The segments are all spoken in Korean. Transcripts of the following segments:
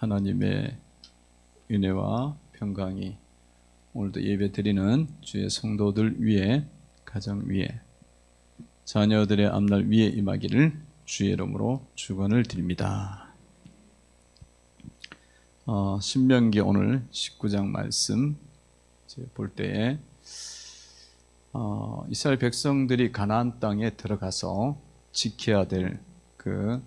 하나님의 은혜와 평강이 오늘도 예배 드리는 주의 성도들 위에, 가정 위에, 자녀들의 앞날 위에 임하기를 주의 이름으로 축원을 드립니다. 신명기 오늘 19장 말씀 볼 때에 이스라엘 백성들이 가나안 땅에 들어가서 지켜야 될 그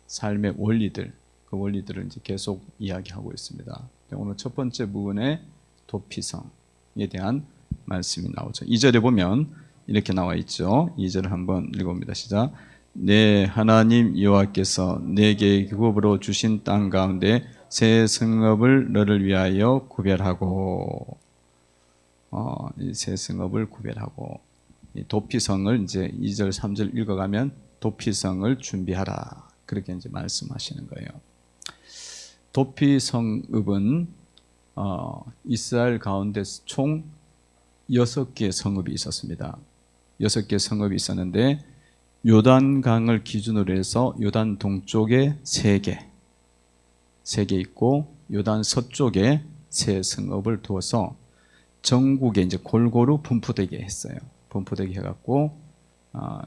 삶의 원리들, 그 원리들을 이제 계속 이야기하고 있습니다. 오늘 첫 번째 부분에 도피성에 대한 말씀이 나오죠. 2절에 보면 이렇게 나와 있죠. 2절을 한번 읽어봅니다. 시작. 내 하나님 여호와께서 내게 율법으로 주신 땅 가운데 새 성읍을 너를 위하여 구별하고, 이 새 성읍을 구별하고, 이 도피성을 이제 2절, 3절 읽어가면 도피성을 준비하라, 그렇게 이제 말씀하시는 거예요. 도피성읍은 이스라엘 가운데 총 6개의 성읍이 있었습니다. 6개의 성읍이 있었는데 요단강을 기준으로 해서 요단 동쪽에 3개 있고 요단 서쪽에 3 성읍을 두어서 전국에 이제 골고루 분포되게 했어요. 분포되게 해갖고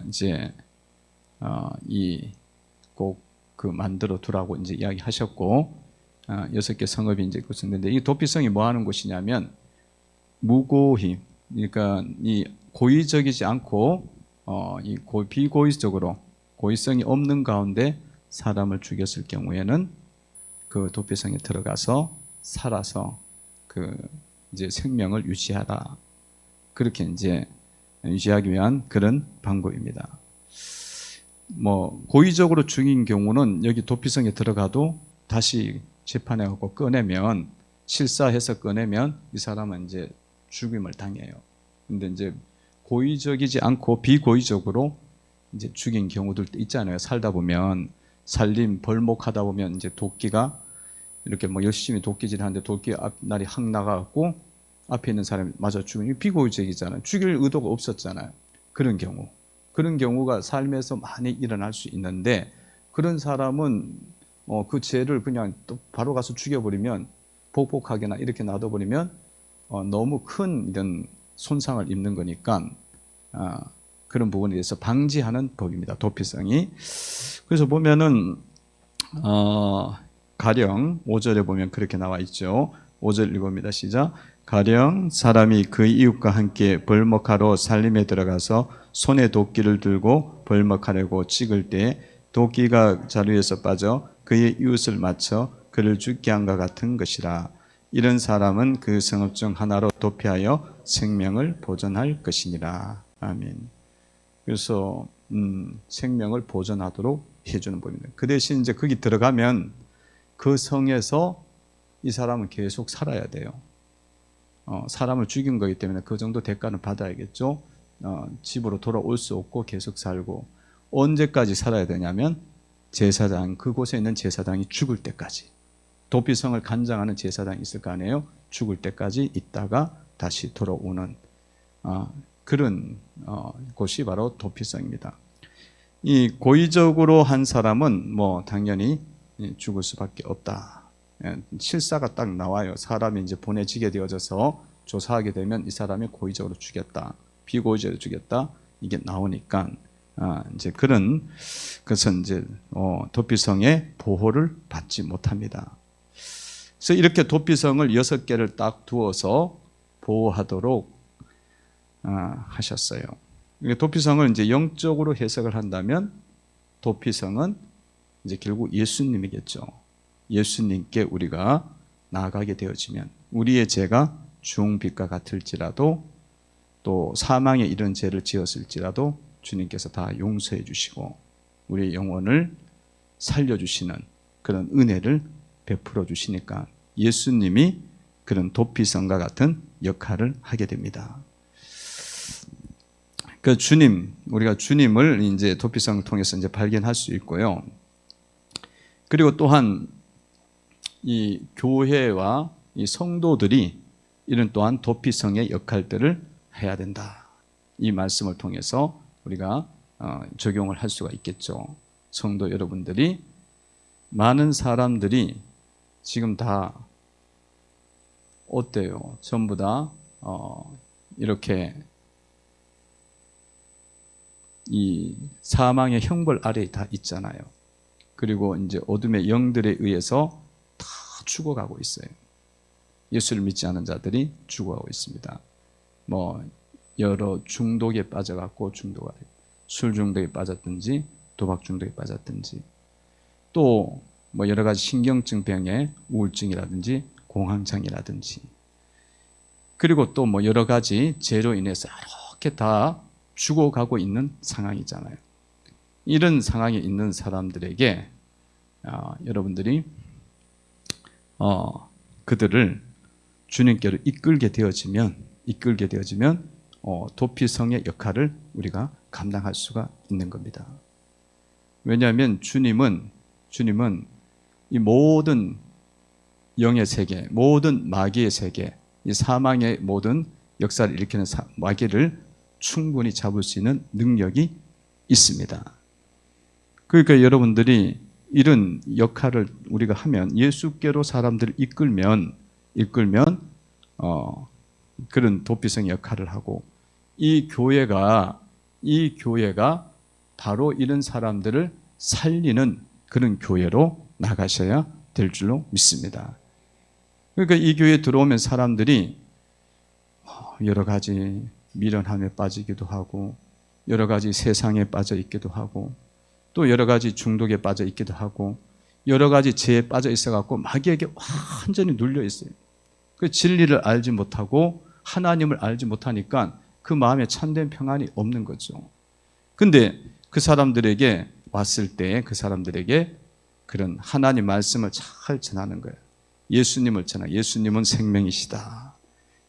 이제 이 꼭 그 만들어 두라고 이제 이야기하셨고, 6개 성읍이 이제 있었는데, 이 도피성이 뭐 하는 곳이냐면 무고히, 그러니까 이 고의적이지 않고 이 비고의적으로 고의성이 없는 가운데 사람을 죽였을 경우에는 그 도피성에 들어가서 살아서 그 이제 생명을 유지하라, 그렇게 이제 유지하기 위한 그런 방법입니다. 뭐 고의적으로 죽인 경우는 여기 도피성에 들어가도 다시 재판해 갖고 꺼내면, 실사해서 꺼내면 이 사람은 이제 죽임을 당해요. 근데 이제 고의적이지 않고 비고의적으로 이제 죽인 경우들 있잖아요. 살다 보면, 살림 벌목하다 보면 이제 도끼가 이렇게 뭐 열심히 도끼질 하는데 도끼 앞날이 확 나가갖고 앞에 있는 사람이 맞아 죽으면 비고의적이잖아요. 죽일 의도가 없었잖아요. 그런 경우가 삶에서 많이 일어날 수 있는데, 그런 사람은 그 죄를 그냥 또 바로 가서 죽여버리면, 복복하게나 이렇게 놔둬버리면 너무 큰 이런 손상을 입는 거니까 그런 부분에 대해서 방지하는 법입니다. 도피성이. 그래서 보면은 가령 5절에 보면 그렇게 나와 있죠. 5절 읽어봅니다. 시작. 가령 사람이 그 이웃과 함께 벌목하러 살림에 들어가서 손에 도끼를 들고 벌목하려고 찍을 때 도끼가 자루에서 빠져 그의 이웃을 맞춰 그를 죽게 한과 같은 것이라. 이런 사람은 그 성읍 중 하나로 도피하여 생명을 보존할 것이니라. 아멘. 그래서 생명을 보존하도록 해주는 법입니다. 그 대신 이제 거기 들어가면 그 성에서 이 사람은 계속 살아야 돼요. 사람을 죽인 거기 때문에 그 정도 대가는 받아야겠죠. 집으로 돌아올 수 없고 계속 살고, 언제까지 살아야 되냐면 제사장, 그곳에 있는 제사장이 죽을 때까지, 도피성을 관장하는 제사장이 있을 거 아니에요. 죽을 때까지 있다가 다시 돌아오는 그런 곳이 바로 도피성입니다. 이 고의적으로 한 사람은 뭐 당연히 죽을 수밖에 없다. 실사가 딱 나와요. 사람이 이제 보내지게 되어져서 조사하게 되면 이 사람이 고의적으로 죽였다, 비고의적으로 죽였다, 이게 나오니까 이제 그런 것은 이제 도피성의 보호를 받지 못합니다. 그래서 이렇게 도피성을 6개를 딱 두어서 보호하도록 하셨어요. 도피성을 이제 영적으로 해석을 한다면 도피성은 이제 결국 예수님이겠죠. 예수님께 우리가 나아가게 되어지면 우리의 죄가 주홍빛과 같을지라도, 또 사망에 이른 죄를 지었을지라도 주님께서 다 용서해 주시고 우리의 영혼을 살려주시는 그런 은혜를 베풀어 주시니까 예수님이 그런 도피성과 같은 역할을 하게 됩니다. 그 우리가 주님을 이제 도피성을 통해서 이제 발견할 수 있고요. 그리고 또한 이 교회와 이 성도들이 이런 또한 도피성의 역할들을 해야 된다. 이 말씀을 통해서 우리가 적용을 할 수가 있겠죠. 성도 여러분들이 많은 사람들이 지금 다 어때요? 전부 다 이렇게 이 사망의 형벌 아래에 다 있잖아요. 그리고 이제 어둠의 영들에 의해서 다 죽어가고 있어요. 예수를 믿지 않은 자들이 죽어가고 있습니다. 뭐 여러 중독에 빠져갖고 술 중독에 빠졌든지 도박 중독에 빠졌든지 또 뭐 여러 가지 신경증 병에 우울증이라든지 공황장애라든지 그리고 또 뭐 여러 가지 죄로 인해서 이렇게 다 죽어가고 있는 상황이잖아요. 이런 상황에 있는 사람들에게 여러분들이 그들을 주님께로 이끌게 되어지면 도피성의 역할을 우리가 감당할 수가 있는 겁니다. 왜냐하면 주님은 이 모든 영의 세계, 모든 마귀의 세계, 이 사망의 모든 역사를 일으키는 마귀를 충분히 잡을 수 있는 능력이 있습니다. 그러니까 여러분들이 이런 역할을 우리가 하면 예수께로 사람들을 이끌면 그런 도피성의 역할을 하고 이 교회가 바로 이런 사람들을 살리는 그런 교회로 나가셔야 될 줄로 믿습니다. 그러니까 이 교회에 들어오면 사람들이 여러 가지 미련함에 빠지기도 하고 여러 가지 세상에 빠져 있기도 하고 또 여러 가지 중독에 빠져 있기도 하고 여러 가지 죄에 빠져 있어갖고 마귀에게 완전히 눌려 있어요. 그 진리를 알지 못하고 하나님을 알지 못하니까 그 마음에 참된 평안이 없는 거죠. 근데 그 사람들에게 왔을 때 그 사람들에게 그런 하나님 말씀을 잘 전하는 거예요. 예수님을 전하. 예수님은 생명이시다.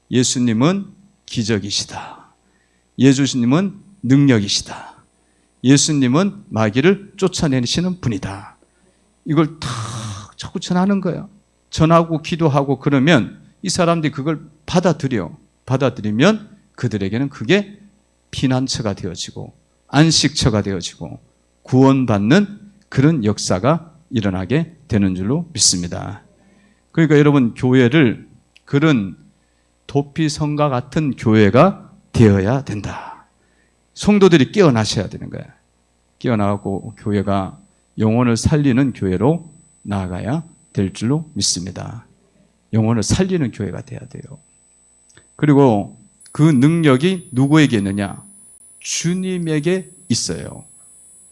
예수님은 기적이시다. 예수님은 능력이시다. 예수님은 마귀를 쫓아내시는 분이다. 이걸 다 자꾸 전하는 거예요. 전하고 기도하고 그러면 이 사람들이 그걸 받아들이면 그들에게는 그게 피난처가 되어지고 안식처가 되어지고 구원받는 그런 역사가 일어나게 되는 줄로 믿습니다. 그러니까 여러분 교회를 그런 도피성과 같은 교회가 되어야 된다. 성도들이 깨어나셔야 되는 거예요. 깨어나고 교회가 영혼을 살리는 교회로 나아가야 될 줄로 믿습니다. 영혼을 살리는 교회가 돼야 돼요. 그리고 그 능력이 누구에게 있느냐? 주님에게 있어요.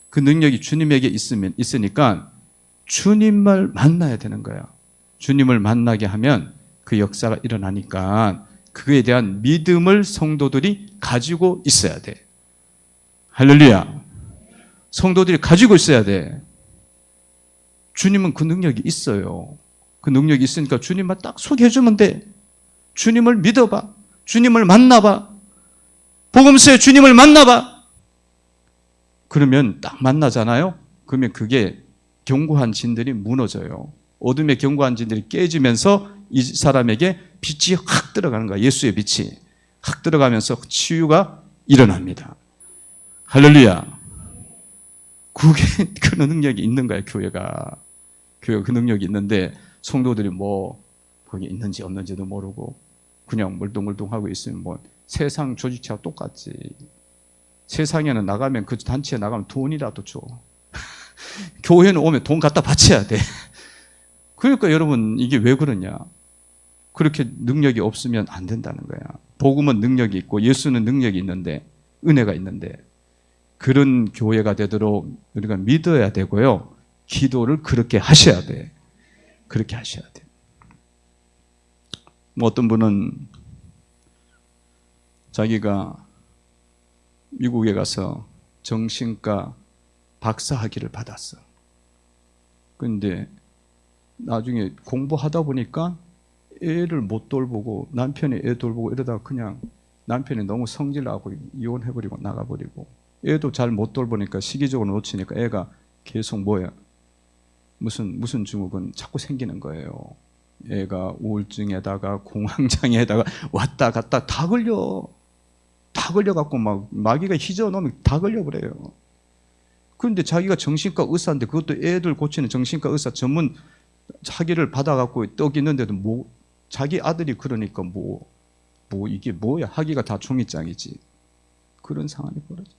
그 능력이 주님에게 있으니까 주님을 만나야 되는 거예요. 주님을 만나게 하면 그 역사가 일어나니까 그에 대한 믿음을 성도들이 가지고 있어야 돼. 할렐루야. 성도들이 가지고 있어야 돼. 주님은 그 능력이 있어요. 그 능력이 있으니까 주님만 딱 소개해주면 돼. 주님을 믿어봐. 주님을 만나봐. 복음서에 주님을 만나봐. 그러면 딱 만나잖아요. 그러면 그게 견고한 진들이 무너져요. 어둠의 견고한 진들이 깨지면서 이 사람에게 빛이 확 들어가는 거야. 예수의 빛이 확 들어가면서 치유가 일어납니다. 할렐루야. 그게 그 능력이 있는 거야. 교회가 그 능력이 있는데 성도들이 뭐 거기 있는지 없는지도 모르고 그냥 멀뚱멀뚱하고 있으면 뭐 세상 조직체와 똑같지. 세상에는 나가면 그 단체에 나가면 돈이라도 줘. 교회는 오면 돈 갖다 바쳐야 돼. 그러니까 여러분 이게 왜 그러냐? 그렇게 능력이 없으면 안 된다는 거야. 복음은 능력이 있고 예수는 능력이 있는데 은혜가 있는데 그런 교회가 되도록 우리가 믿어야 되고요. 기도를 그렇게 하셔야 돼. 그렇게 하셔야 돼. 뭐 어떤 분은 자기가 미국에 가서 정신과 박사학위를 받았어. 그런데 나중에 공부하다 보니까 애를 못 돌보고 남편이 애 돌보고 이러다가 그냥 남편이 너무 성질나고 이혼해버리고 나가버리고 애도 잘 못 돌보니까 시기적으로 놓치니까 애가 계속 뭐야 무슨 증후군 자꾸 생기는 거예요. 애가 우울증에다가 공황장애에다가 왔다 갔다 다 걸려갖고 막 마귀가 휘저어놓으면 다 걸려버려요. 그런데 자기가 정신과 의사인데 그것도 애들 고치는 정신과 의사 전문 학위를 받아갖고 떡 있는데도 뭐 자기 아들이 그러니까 뭐 이게 뭐야? 학위가 다 종이장이지. 그런 상황이 벌어져.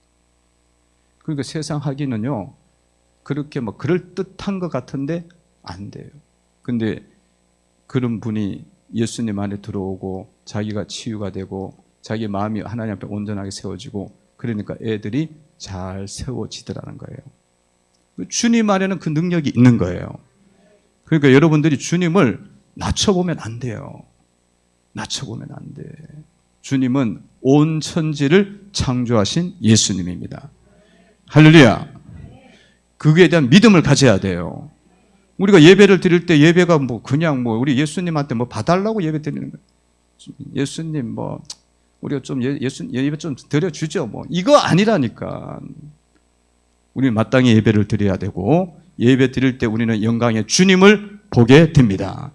그러니까 세상 학위는요 그렇게 막 그럴 듯한 것 같은데 안 돼요. 근데 그런 분이 예수님 안에 들어오고 자기가 치유가 되고 자기 마음이 하나님 앞에 온전하게 세워지고 그러니까 애들이 잘 세워지더라는 거예요. 주님 안에는 그 능력이 있는 거예요. 그러니까 여러분들이 주님을 낮춰보면 안 돼요. 낮춰보면 안 돼. 주님은 온 천지를 창조하신 예수님입니다. 할렐루야. 그거에 대한 믿음을 가져야 돼요. 우리가 예배를 드릴 때 예배가 뭐 그냥 뭐 우리 예수님한테 뭐 봐달라고 예배 드리는 거예요. 예수님 뭐 우리가 좀 예배 좀 드려주죠 뭐 이거 아니라니까. 우리는 마땅히 예배를 드려야 되고 예배 드릴 때 우리는 영광의 주님을 보게 됩니다.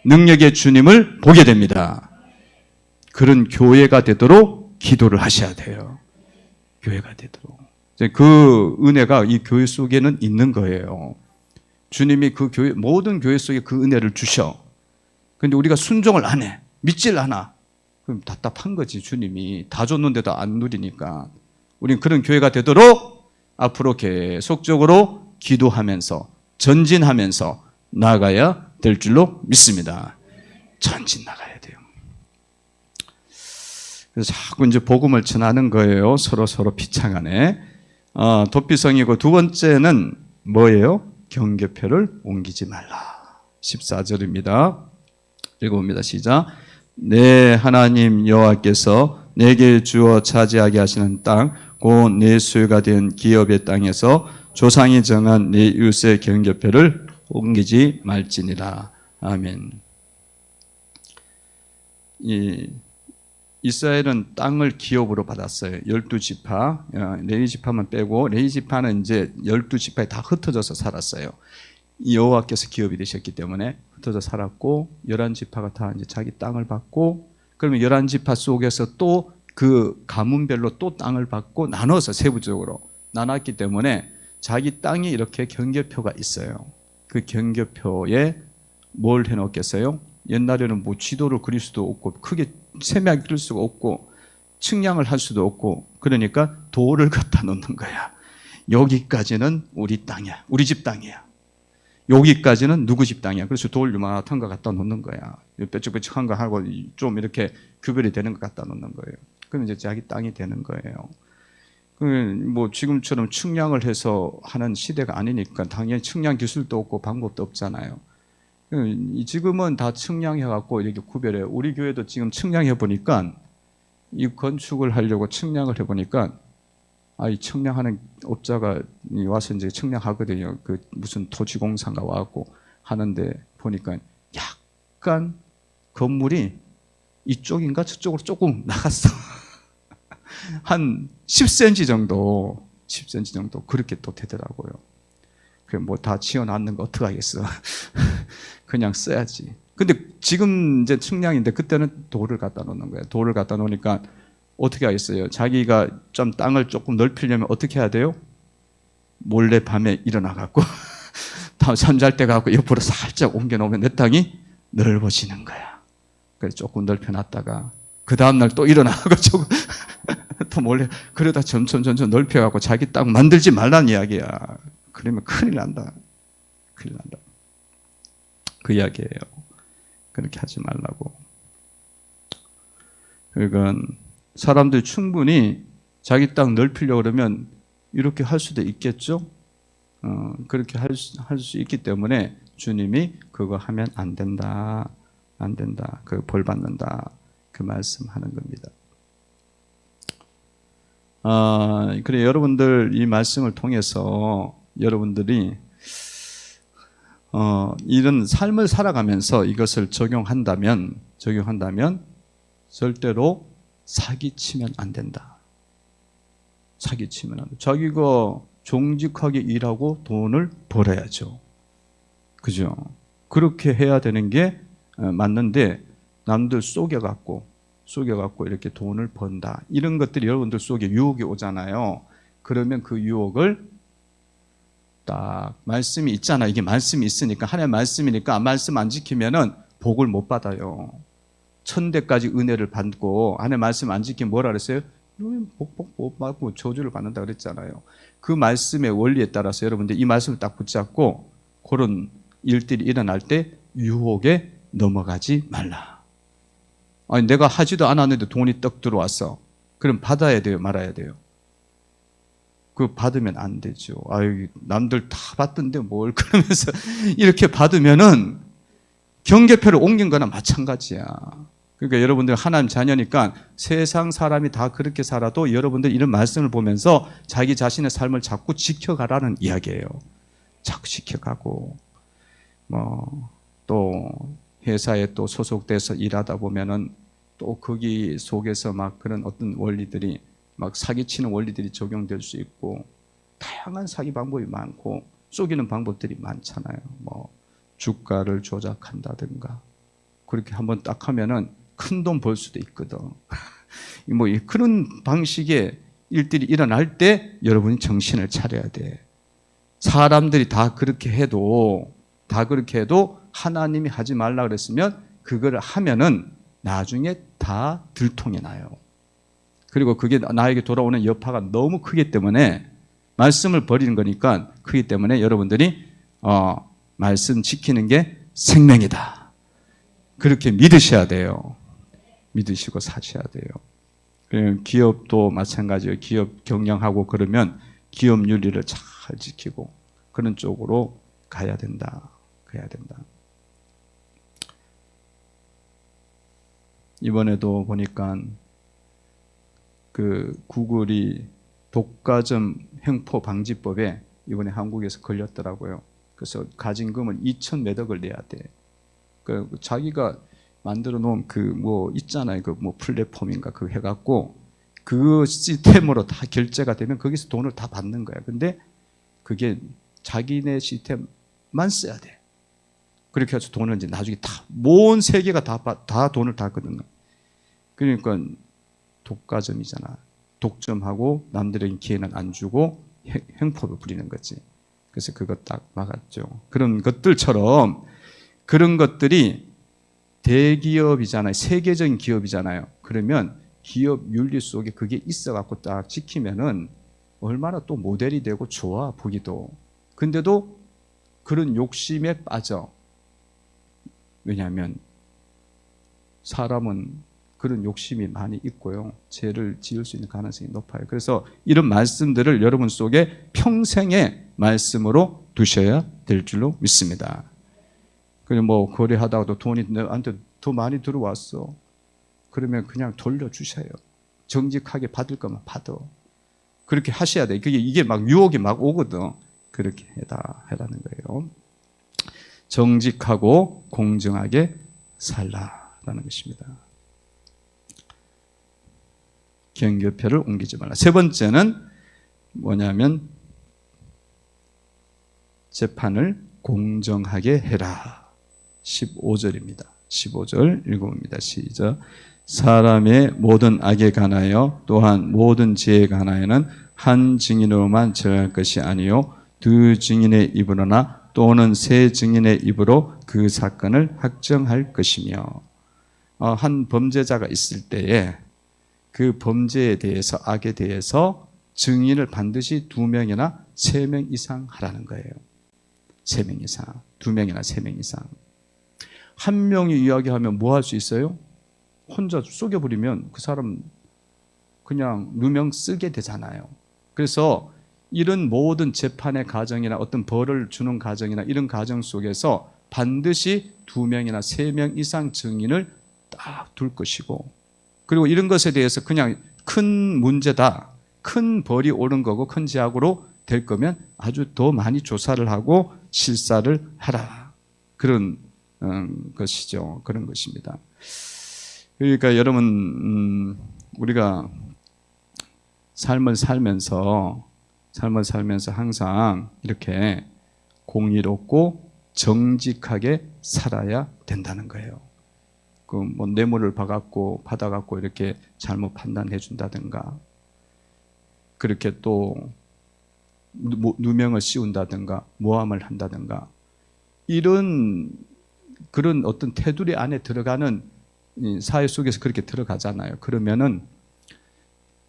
능력의 주님을 보게 됩니다. 그런 교회가 되도록 기도를 하셔야 돼요. 교회가 되도록. 그 은혜가 이 교회 속에는 있는 거예요. 주님이 그 교회, 모든 교회 속에 그 은혜를 주셔. 그런데 우리가 순종을 안 해. 믿질 않아. 그럼 답답한 거지. 주님이 다 줬는데도 안 누리니까. 우리는 그런 교회가 되도록 앞으로 계속적으로 기도하면서 전진하면서 나아가야 될 줄로 믿습니다. 전진 나가야 돼요. 그래서 자꾸 이제 복음을 전하는 거예요. 서로 피창안에. 도피성이고 두 번째는 뭐예요? 경계표를 옮기지 말라. 14절입니다. 읽어봅니다. 시작. 내 하나님 여호와께서 내게 주어 차지하게 하시는 땅, 곧 내 소유가 된 기업의 땅에서 조상이 정한 내 이웃의 경계표를 옮기지 말지니라. 아멘. 이스라엘은 땅을 기업으로 받았어요. 12지파, 레위지파만 빼고 레위지파는 이제 12지파에 다 흩어져서 살았어요. 여호와께서 기업이 되셨기 때문에 흩어져 살았고 11지파가 다 이제 자기 땅을 받고 그러면 11지파 속에서 또 그 가문별로 또 땅을 받고 나눠서 세부적으로 나눴기 때문에 자기 땅이 이렇게 경계표가 있어요. 그 경계표에 뭘 해놓겠어요? 옛날에는 뭐 지도를 그릴 수도 없고 크게 세밀하게 그릴 수가 없고 측량을 할 수도 없고 그러니까 돌을 갖다 놓는 거야. 여기까지는 우리 땅이야. 우리 집 땅이야. 여기까지는 누구 집 땅이야. 그래서 돌 요만한 거 갖다 놓는 거야. 뾰족뾰족한 거 하고 좀 이렇게 구별이 되는 거 갖다 놓는 거예요. 그럼 이제 자기 땅이 되는 거예요. 뭐 지금처럼 측량을 해서 하는 시대가 아니니까 당연히 측량 기술도 없고 방법도 없잖아요. 지금은 다 측량해갖고 이렇게 구별해요. 우리 교회도 지금 측량해보니까 이 건축을 하려고 측량을 해보니까 이 측량하는 업자가 와서 이제 측량하거든요. 그 무슨 토지공사가 와갖고 하는데 보니까 약간 건물이 이쪽인가 저쪽으로 조금 나갔어. 한 10cm 정도, 10cm 정도 그렇게 또 되더라고요. 뭐 다 지어놨는 거 어떡하겠어. 그냥 써야지. 근데 지금 이제 측량인데 그때는 돌을 갖다 놓는 거예요. 돌을 갖다 놓으니까 어떻게 하겠어요? 자기가 좀 땅을 조금 넓히려면 어떻게 해야 돼요? 몰래 밤에 일어나갖고 잠잘 때 가고 옆으로 살짝 옮겨 놓으면 내 땅이 넓어지는 거야. 그래서 조금 넓혀놨다가 그 다음날 또 일어나고 조금 또 몰래 그러다 점점 넓혀갖고 자기 땅 만들지 말라는 이야기야. 그러면 큰일 난다. 큰일 난다. 그 이야기예요. 그렇게 하지 말라고. 그러니까 사람들이 충분히 자기 땅 넓히려고 그러면 이렇게 할 수도 있겠죠. 그렇게 할 수 있기 때문에 주님이 그거 하면 안 된다. 안 된다. 그 벌 받는다. 그 말씀하는 겁니다. 그래 여러분들 이 말씀을 통해서 여러분들이 이런 삶을 살아가면서 이것을 적용한다면 절대로 사기치면 안 된다. 사기치면 안 돼. 자기가 정직하게 일하고 돈을 벌어야죠. 그죠? 그렇게 해야 되는 게 맞는데 남들 속여갖고 이렇게 돈을 번다. 이런 것들이 여러분들 속에 유혹이 오잖아요. 그러면 그 유혹을 딱 말씀이 있잖아. 이게 말씀이 있으니까, 하나님의 말씀이니까 말씀 안 지키면은 복을 못 받아요. 1000대까지 은혜를 받고 하나님의 말씀 안 지키면 뭐라 그랬어요? 복 못 받고 저주를 받는다 그랬잖아요. 그 말씀의 원리에 따라서 여러분들 이 말씀을 딱 붙잡고 그런 일들이 일어날 때 유혹에 넘어가지 말라. 아니 내가 하지도 않았는데 돈이 떡 들어왔어. 그럼 받아야 돼요, 말아야 돼요? 그거 받으면 안 되죠. 아유, 남들 다 받던데 뭘 그러면서 이렇게 받으면은 경계표를 옮긴 거나 마찬가지야. 그러니까 여러분들 하나님 자녀니까 세상 사람이 다 그렇게 살아도 여러분들 이런 말씀을 보면서 자기 자신의 삶을 자꾸 지켜가라는 이야기예요. 자꾸 지켜가고 또 회사에 또 소속돼서 일하다 보면은 또 거기 속에서 막 그런 어떤 원리들이 막 사기치는 원리들이 적용될 수 있고 다양한 사기 방법이 많고 속이는 방법들이 많잖아요. 주가를 조작한다든가 그렇게 한번 딱 하면은 큰 돈 벌 수도 있거든. 그런 방식의 일들이 일어날 때 여러분이 정신을 차려야 돼. 사람들이 다 그렇게 해도 하나님이 하지 말라 그랬으면 그걸 하면은 나중에 다 들통이 나요. 그리고 그게 나에게 돌아오는 여파가 너무 크기 때문에 말씀을 버리는 거니까 크기 때문에 여러분들이 말씀 지키는 게 생명이다. 그렇게 믿으셔야 돼요. 믿으시고 사셔야 돼요. 기업도 마찬가지예요. 기업 경영하고 그러면 기업 윤리를 잘 지키고 그런 쪽으로 가야 된다. 이번에도 보니까 그 구글이 독과점 횡포 방지법에 이번에 한국에서 걸렸더라고요. 그래서 가진 금은 2,000몇 억을 내야 돼. 그 자기가 만들어 놓은 있잖아요. 플랫폼인가 그거 해갖고 그 시스템으로 다 결제가 되면 거기서 돈을 다 받는 거야. 근데 그게 자기네 시스템만 써야 돼. 그렇게 해서 돈을 이제 나중에 온 세계가 다 돈을 다 거든요. 그러니까 독과점이잖아. 독점하고 남들에게 기회는 안 주고 횡포를 부리는 거지. 그래서 그거 딱 막았죠. 그런 것들처럼 그런 것들이 대기업이잖아요. 세계적인 기업이잖아요. 그러면 기업 윤리 속에 그게 있어갖고 딱 지키면은 얼마나 또 모델이 되고 좋아 보기도. 근데도 그런 욕심에 빠져. 왜냐하면 사람은 그런 욕심이 많이 있고요. 죄를 지을 수 있는 가능성이 높아요. 그래서 이런 말씀들을 여러분 속에 평생의 말씀으로 두셔야 될 줄로 믿습니다. 그리고 거래하다가도 돈이 나한테 더 많이 들어왔어. 그러면 그냥 돌려주셔요. 정직하게 받을 거면 받아. 그렇게 하셔야 돼. 이게 막 유혹이 막 오거든. 그렇게 해라는 거예요. 정직하고 공정하게 살라라는 것입니다. 경계표를 옮기지 말라. 세 번째는 뭐냐면 재판을 공정하게 해라. 15절입니다. 15절 읽어봅니다. 시작. 사람의 모든 악에 관하여 또한 모든 죄에 관하여는 한 증인으로만 정할 것이 아니요 두 증인의 입으로나 또는 세 증인의 입으로 그 사건을 확정할 것이며 한 범죄자가 있을 때에 그 범죄에 대해서 악에 대해서 증인을 반드시 2명이나 3명 이상 하라는 거예요. 3명 이상, 2명이나 3명 이상. 한 명이 이야기하면 뭐 할 수 있어요? 혼자 속여버리면 그 사람 그냥 누명 쓰게 되잖아요. 그래서 이런 모든 재판의 과정이나 어떤 벌을 주는 과정이나 이런 과정 속에서 반드시 2명이나 3명 이상 증인을 딱 둘 것이고 그리고 이런 것에 대해서 그냥 큰 문제다, 큰 벌이 오른 거고 큰 제약으로 될 거면 아주 더 많이 조사를 하고 실사를 하라. 그런 것이죠. 그런 것입니다. 그러니까 여러분 우리가 삶을 살면서 항상 이렇게 공의롭고 정직하게 살아야 된다는 거예요. 뇌물을 받아갖고 이렇게 잘못 판단해 준다든가 그렇게 또 누명을 씌운다든가 모함을 한다든가 이런 그런 어떤 테두리 안에 들어가는 사회 속에서 그렇게 들어가잖아요. 그러면은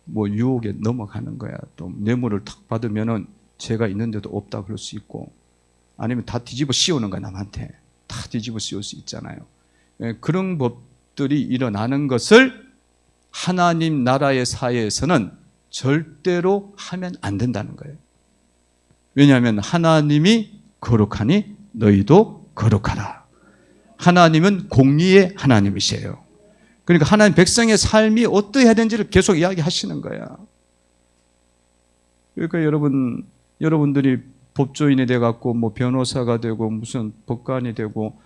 뭐 유혹에 넘어가는 거야. 또 뇌물을 탁 받으면은 죄가 있는데도 없다 그럴 수 있고, 아니면 다 뒤집어 씌우는 거야. 남한테 다 뒤집어 씌울 수 있잖아요. 그런 법들이 일어나는 것을 하나님 나라의 사회에서는 절대로 하면 안 된다는 거예요. 왜냐하면 하나님이 거룩하니 너희도 거룩하라. 하나님은 공의의 하나님이세요. 그러니까 하나님 백성의 삶이 어떠해야 되는지를 계속 이야기하시는 거야. 그러니까 여러분들이 법조인이 돼갖고 뭐 변호사가 되고 무슨 법관이 되고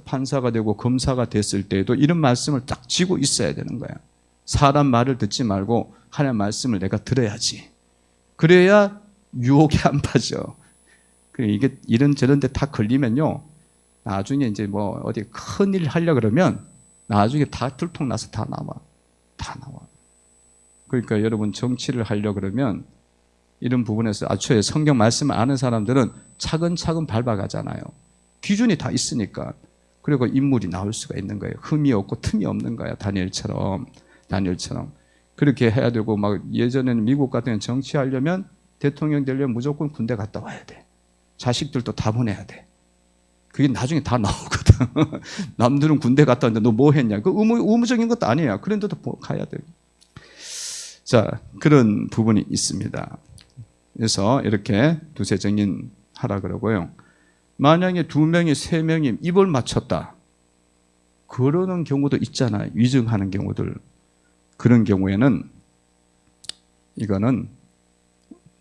판사가 되고 검사가 됐을 때에도 이런 말씀을 딱 쥐고 있어야 되는 거야. 사람 말을 듣지 말고 하나님 말씀을 내가 들어야지. 그래야 유혹에 안 빠져. 이게 이런저런 데 다 걸리면요, 나중에 이제 뭐 어디 큰일 하려고 그러면 나중에 다 들통나서 다 나와. 그러니까 여러분 정치를 하려고 그러면 이런 부분에서 애초에 성경 말씀을 아는 사람들은 차근차근 밟아가잖아요. 기준이 다 있으니까. 그리고 인물이 나올 수가 있는 거예요. 흠이 없고 틈이 없는 거야. 다니엘처럼. 그렇게 해야 되고, 막 예전에는 미국 같은 경우는 정치하려면 대통령 되려면 무조건 군대 갔다 와야 돼. 자식들도 다 보내야 돼. 그게 나중에 다 나오거든. 남들은 군대 갔다 왔는데 너 뭐 했냐? 그 의무적인 것도 아니에요. 그런데도 가야 돼요. 자, 그런 부분이 있습니다. 그래서 이렇게 두세 정인하라 그러고요. 만약에 2명이 3명이 입을 맞췄다, 그러는 경우도 있잖아요. 위증하는 경우들. 그런 경우에는 이거는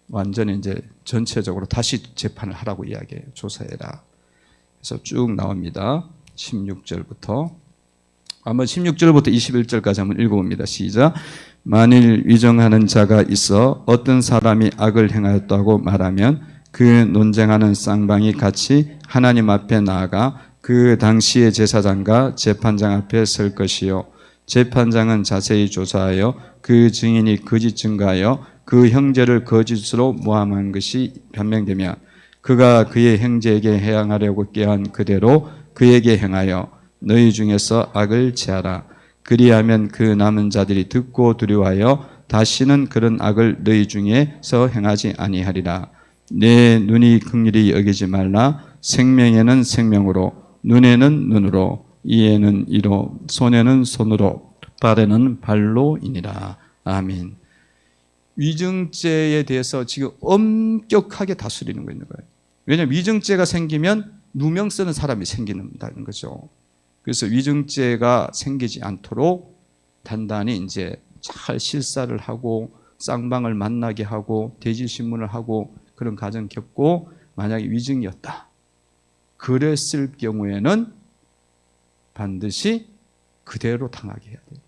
완전히 이제 전체적으로 다시 재판을 하라고 이야기해요. 조사해라. 그래서 쭉 나옵니다. 16절부터. 한번 16절부터 21절까지 한번 읽어봅니다. 시작. 만일 위정하는 자가 있어 어떤 사람이 악을 행하였다고 말하면 그 논쟁하는 쌍방이 같이 하나님 앞에 나아가 그 당시의 제사장과 재판장 앞에 설 것이요. 재판장은 자세히 조사하여 그 증인이 거짓 증거하여 그 형제를 거짓으로 모함한 것이 변명되면 그가 그의 형제에게 행하려고 꾀한 그대로 그에게 행하여 너희 중에서 악을 제하라. 그리하면 그 남은 자들이 듣고 두려워하여 다시는 그런 악을 너희 중에서 행하지 아니하리라. 내 눈이 긍휼히 여기지 말라. 생명에는 생명으로, 눈에는 눈으로, 이에는 이로, 손에는 손으로, 발에는 발로이니라. 아멘. 위증죄에 대해서 지금 엄격하게 다스리는 거 있는 거예요. 왜냐하면 위증죄가 생기면 누명 쓰는 사람이 생긴다는 거죠. 그래서 위증죄가 생기지 않도록 단단히 이제 잘 실사를 하고 쌍방을 만나게 하고 대질신문을 하고 그런 과정 겪고, 만약에 위증이었다 그랬을 경우에는 반드시 그대로 당하게 해야 돼요.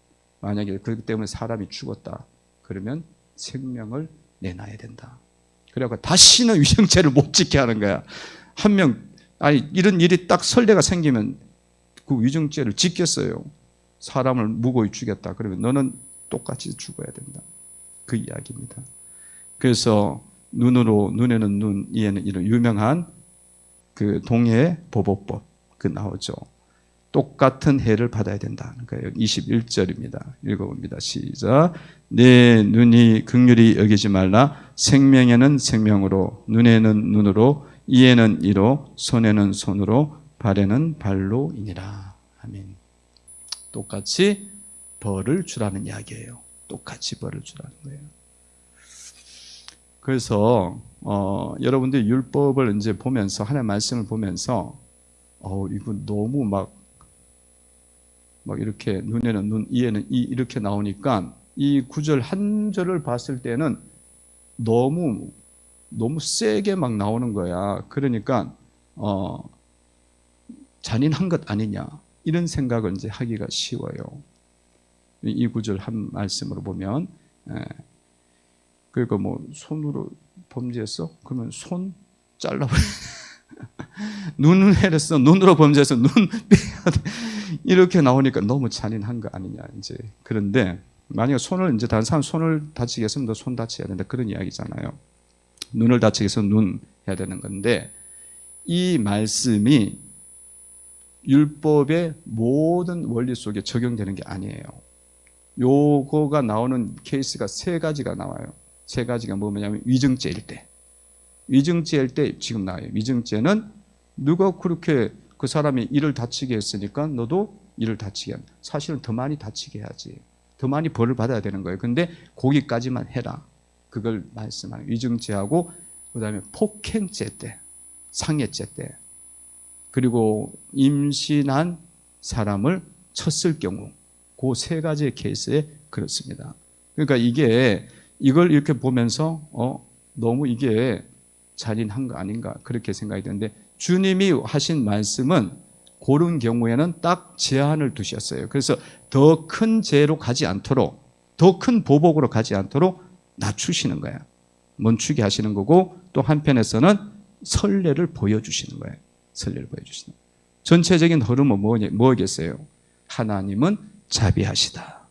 만약에 그렇기 때문에 사람이 죽었다 그러면 생명을 내놔야 된다. 그래갖고 다시는 위증죄를 못 짓게 하는 거야. 한 명, 아니 이런 일이 딱 선례가 생기면 그 위증죄를 짓겠어요. 사람을 무고히 죽였다 그러면 너는 똑같이 죽어야 된다. 그 이야기입니다. 그래서 눈에는 눈, 이에는 이런 유명한 그 동해 보복법 그 나오죠. 똑같은 해를 받아야 된다는 거예요. 21절입니다. 읽어봅니다. 시작. 내 눈이 긍휼히 여기지 말라. 생명에는 생명으로, 눈에는 눈으로, 이에는 이로, 손에는 손으로, 발에는 발로이니라. 아멘. 똑같이 벌을 주라는 이야기예요. 똑같이 벌을 주라는 거예요. 그래서 여러분들이 율법을 이제 보면서, 하나님의 말씀을 보면서 이거 너무 막 이렇게 눈에는 눈, 이에는 이 이렇게 나오니까 이 구절 한 절을 봤을 때는 너무 세게 막 나오는 거야. 그러니까 잔인한 것 아니냐 이런 생각을 이제 하기가 쉬워요. 이 구절 한 말씀으로 보면, 그러니까 뭐 손으로 범죄했어? 그러면 손 잘라버려. 눈을 해랬어? 눈으로 범죄해서 눈 빼야 돼. 이렇게 나오니까 너무 잔인한 거 아니냐 이제. 그런데 만약에 손을 이제 다른 사람 손을 다치게 했으면 너 손 다쳐야 된다 그런 이야기잖아요. 눈을 다치게 해서 눈 해야 되는 건데, 이 말씀이 율법의 모든 원리 속에 적용되는 게 아니에요. 요거가 나오는 케이스가 세 가지가 나와요. 세 가지가 뭐냐면 위증죄일 때. 위증죄일 때 지금 나와요. 위증죄는 누가 그렇게 그 사람이 이를 다치게 했으니까 너도 이를 다치게 한다. 사실은 더 많이 다치게 해야지. 더 많이 벌을 받아야 되는 거예요. 근데 거기까지만 해라. 그걸 말씀하는 위증죄하고, 그 다음에 폭행죄 때, 상해죄 때, 그리고 임신한 사람을 쳤을 경우, 그 세 가지의 케이스에 그렇습니다. 그러니까 이걸 이렇게 보면서 너무 이게 잔인한 거 아닌가 그렇게 생각이 드는데, 주님이 하신 말씀은 그런 경우에는 딱 제한을 두셨어요. 그래서 더 큰 죄로 가지 않도록, 더 큰 보복으로 가지 않도록 낮추시는 거예요. 멈추게 하시는 거고, 또 한편에서는 선례를 보여주시는 거예요. 선례를 보여주시는 거예요. 전체적인 흐름은 뭐겠어요? 하나님은 자비하시다.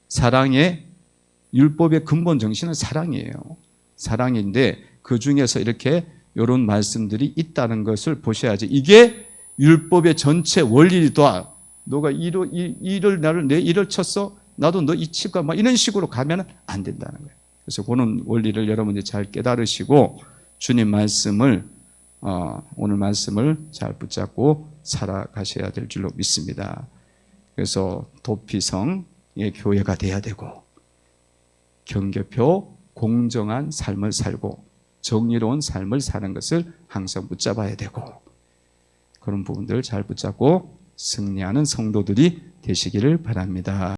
사랑의, 율법의 근본 정신은 사랑이에요. 사랑인데 그 중에서 이렇게 이런 말씀들이 있다는 것을 보셔야지. 이게 율법의 전체 원리다. 너가 내 일을 쳤어? 나도 너 이 칠까? 막 이런 식으로 가면 안 된다는 거예요. 그래서 그런 원리를 여러분이 잘 깨달으시고 주님 말씀을 오늘 말씀을 잘 붙잡고 살아가셔야 될 줄로 믿습니다. 그래서 도피성의 교회가 돼야 되고, 경계표 공정한 삶을 살고 정의로운 삶을 사는 것을 항상 붙잡아야 되고, 그런 부분들을 잘 붙잡고 승리하는 성도들이 되시기를 바랍니다.